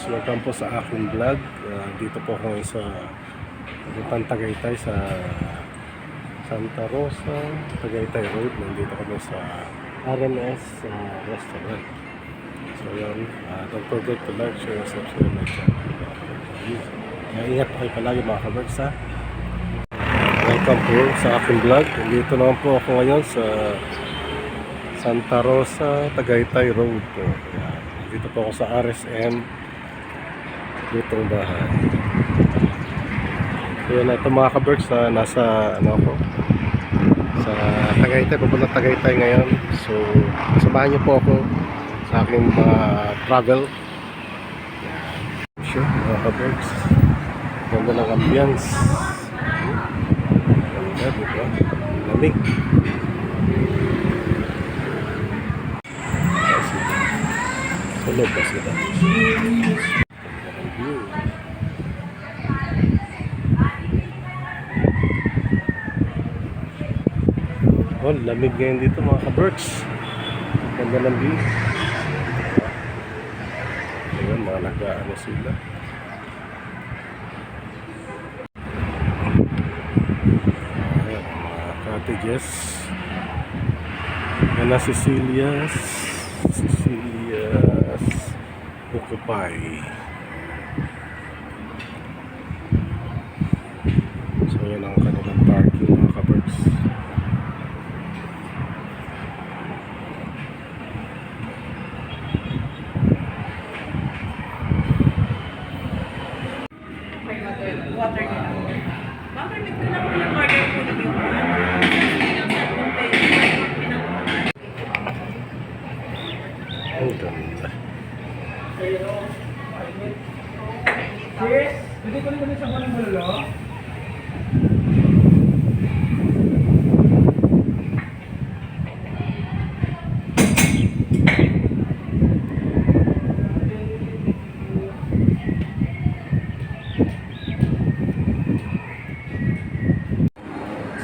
welcome po sa aking vlog. Dito po ako sa Tagaytay sa Santa Rosa, Tagaytay Road. Nandito kami sa RMS restaurant. So yun, don't forget to like, share, and subscribe my channel. Ingat po kayo palagi mga kabergs ha. Welcome po sa aking vlog. Dito naman po ako ngayon sa Santa Rosa, Tagaytay Road po. Dito po ako sa RSM Lutong Bahay. So yun, ito mga kabergs, nasa ano po, sa Tagaytay, papunta Tagaytay ngayon. So samahan niyo po ako sa aking mga travel. Sure mga kabergs, ganda ng ambience, ganda dito, lamig. Tulog ba sila? Oh, lamig ngayon dito mga kabergs. Ganda ng view. Ayan, mga nag-ano sila. Ayan, mga cottages. Ayan na Cecilia's Occupy. So yan ang kanilang parking mga kabergs. Water nila. Mamamit ko na po yung order po ninyo. Ang ganda. Cheers! Hindi ko naman isang walang malalo.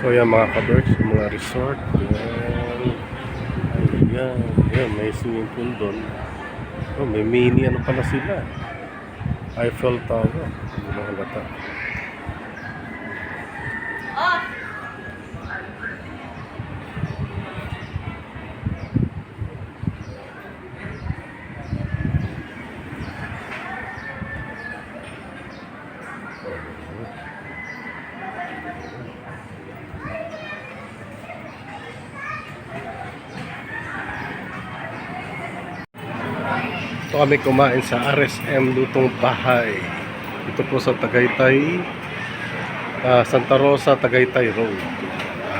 So yan mga kabergs, yung mga resort. Yan, may swimming pool doon. Oh, may mini ano pala sila. Eiffel Tower. Hindi mo halata. Ito kami kumain sa RSM Lutong Bahay. Ito po sa Tagaytay, Santa Rosa, Tagaytay Road.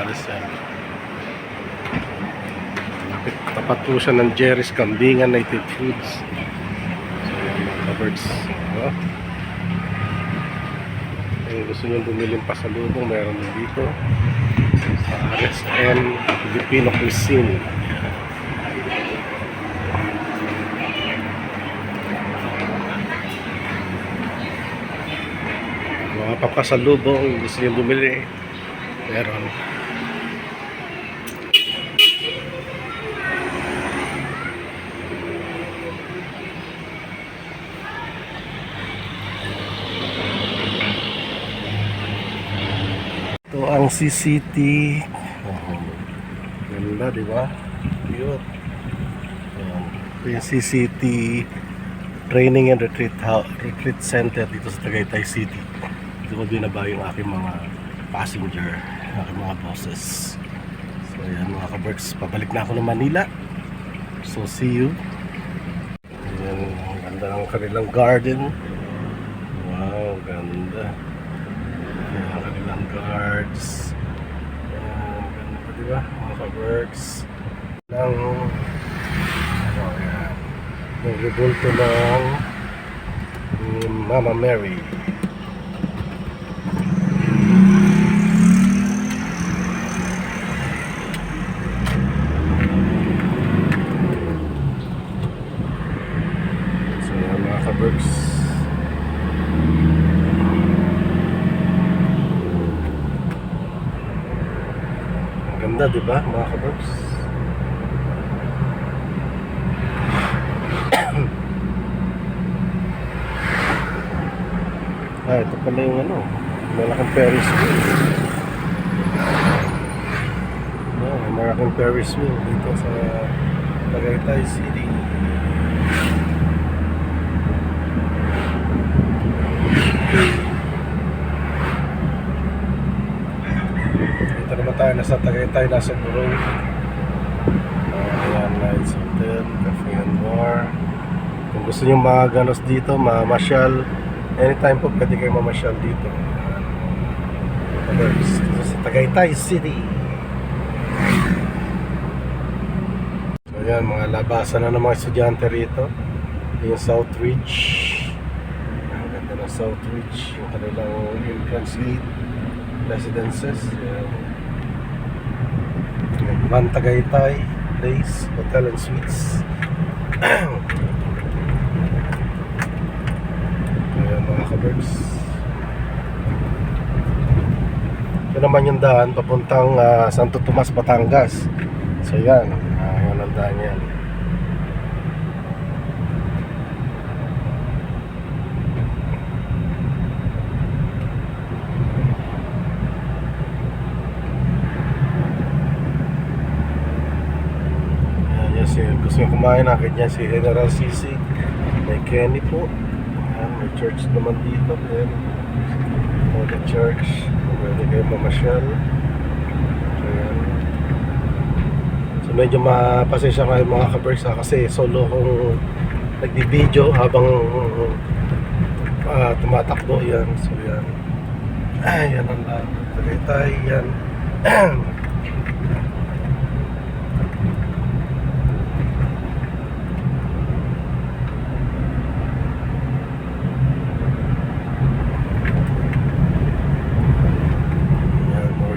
RSM. Tapat po siya ng Jerry's Kambingan Native Foods. So yan mga kabergs. Gusto nyo bumili pasalubong, meron dito sa RSM Filipino Cuisine. Mga papasalubong, gusto nyo bumili, meron. Ito ang CCT. Ganda, di ba? Cute. Ito yung CCT Training and Retreat Center dito sa Tagaytay City. Dito ko binaba yung aking mga passenger, aking mga bosses. So yan mga kabergs, pabalik na ako ng Manila. So see you. Ayan, ang ganda ng kanilang garden. Wow, ganda. Ayan ang kanilang guards. Ayan, ganda diba mga kabergs. Ang rebulto ng Mama Mary. So yan mga kabergs, ang ganda diba mga kabergs. Ito pala yung ano, malaking Ferris wheel. Malaking Ferris wheel dito sa Tagaytay City. Dito naman tayo, nasa Tagaytay, nasa Burong. Ayan, Lights Hotel, Cafe and Bar. Kung gusto nyo maganos dito, mamasyal, anytime po pwede kayo mamasyal dito. Dito sa Tagaytay City. So yan, mga labasan na ng mga estudyante rito. Yung South Ridge. Ang ganda ng South Ridge, yung kanilang entrance gate residences. Yan. Man Tagaytay Place Hotel and Suites. Ayan mga kabergs. Ito naman yung daan papuntang Santo Tomas, Batangas. So yan, yan ang daan yan. Gusto nyo kumain, nakit niya si General Sisig, may Kenny po. Ayan, may church naman dito. Ayan, the church, pwede kayo mamasyal. Ayan. So medyo mapasensya kayo mga kabergs kasi solo kong nagbi-video habang tumatakbo. Yan, so yan. Ayan ang Tagaytay, yan.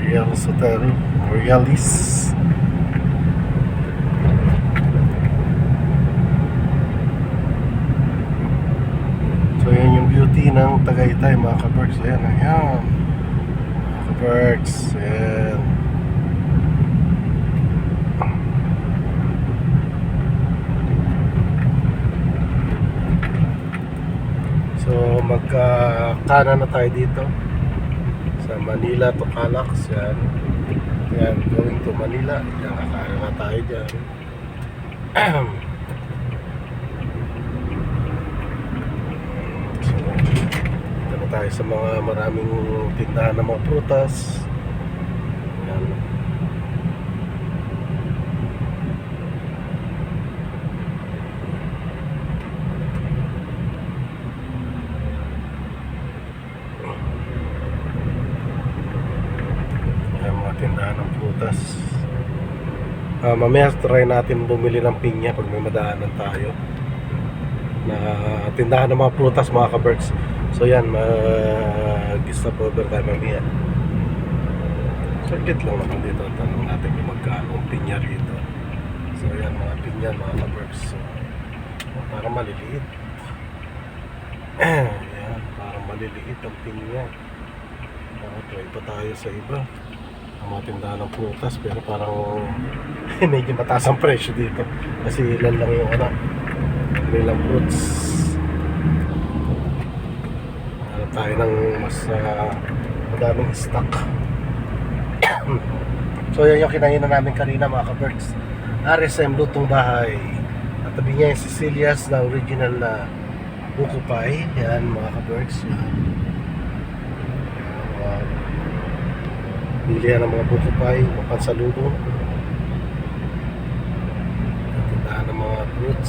Orialis Hotel, Orialis. So yan yung beauty ng Tagaytay mga kabergs. Ayan, ayan mga kabergs, ayan. So magkakanan na tayo dito sa Manila to Calax. Yan, yan, going to Manila. Yan, kakain na tayo dyan. So dito na tayo sa mga maraming tindahan ng mga prutas. Yan. Tindahan ng prutas. Mamaya try natin bumili ng pinya pag may madaanan tayo na tindahan ng mga prutas mga kabergs. So yan, mag-stop over tayo mamaya. Circuit lang naman dito. Tanong natin kung magkano ang pinya rito. So yan, mga pinya mga kabergs. So, parang maliliit. Yan, parang maliliit ang pinya. Try pa tayo sa iba. Ang mga tindahan ng prutas, pero parang medyo mataas ang presyo dito kasi ilan lang yung ilang fruits. Hanap tayo ng mas madaming stock. So yan yung kinainan namin kanina mga kabergs, RSM Lutong Bahay. At tabi niya yung Cecilia's na original na buko pie. Yan mga kabergs. Bilihan ng mga buko pie, mapansalubong. Tindahan ng mga fruit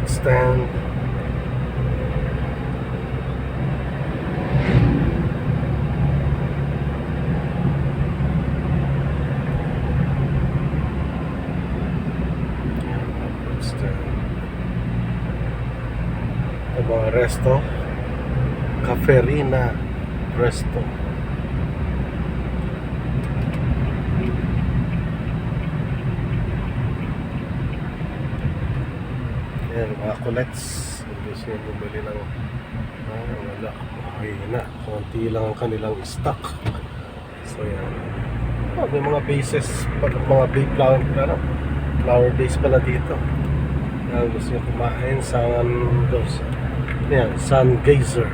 stand. Fruit stand. Ito mga resto. Caferina Resto. Ayan, mga kulets. Gusto nyo bumili ng wala, mahina. Konti lang ang kanilang stock. So yan. May mga bases, mga big flower base pala dito. Ayan, gusto nyo kumain, Sun Geyser.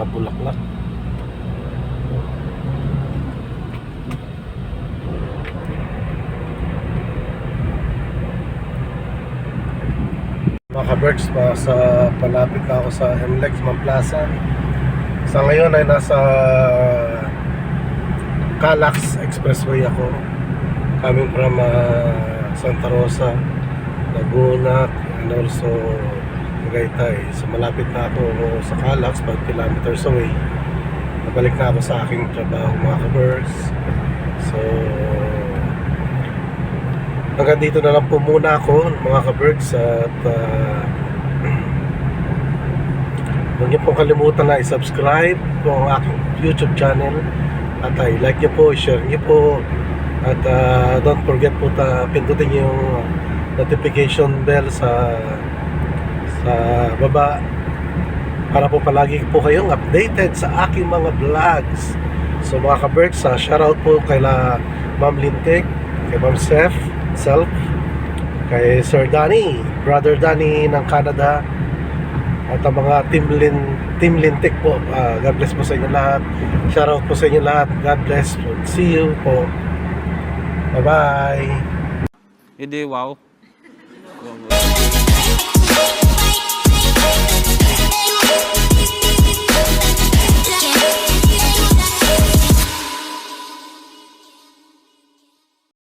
bulaklak. Mga ka-birds, palapit na ako sa MLEX Plaza. Sa ngayon ay nasa Calax Expressway ako, coming from Santa Rosa, Laguna, and also Tagaytay. So malapit na ako sa Calax, 5 kilometers away. Nabalik na ako sa aking trabaho, mga ka-birds. So hanggang dito na lang po muna ako, mga ka-birds, at huwag niyo pong kalimutan na i-subscribe po ang aking YouTube channel, at i-like niyo po, i-share niyo po, at don't forget po pindutin yung notification bell sa baba para po palagi po kayong updated sa aking mga vlogs. So mga ka-birds, shoutout po kay Ma'am Lintek, kay Ma'am Self, kay Sir Danny, Brother Danny ng Canada, at ang mga Team Lintik po. God bless po sa inyo lahat. Shoutout po sa inyo lahat. God bless. See you po. Bye-bye. Hindi, wow.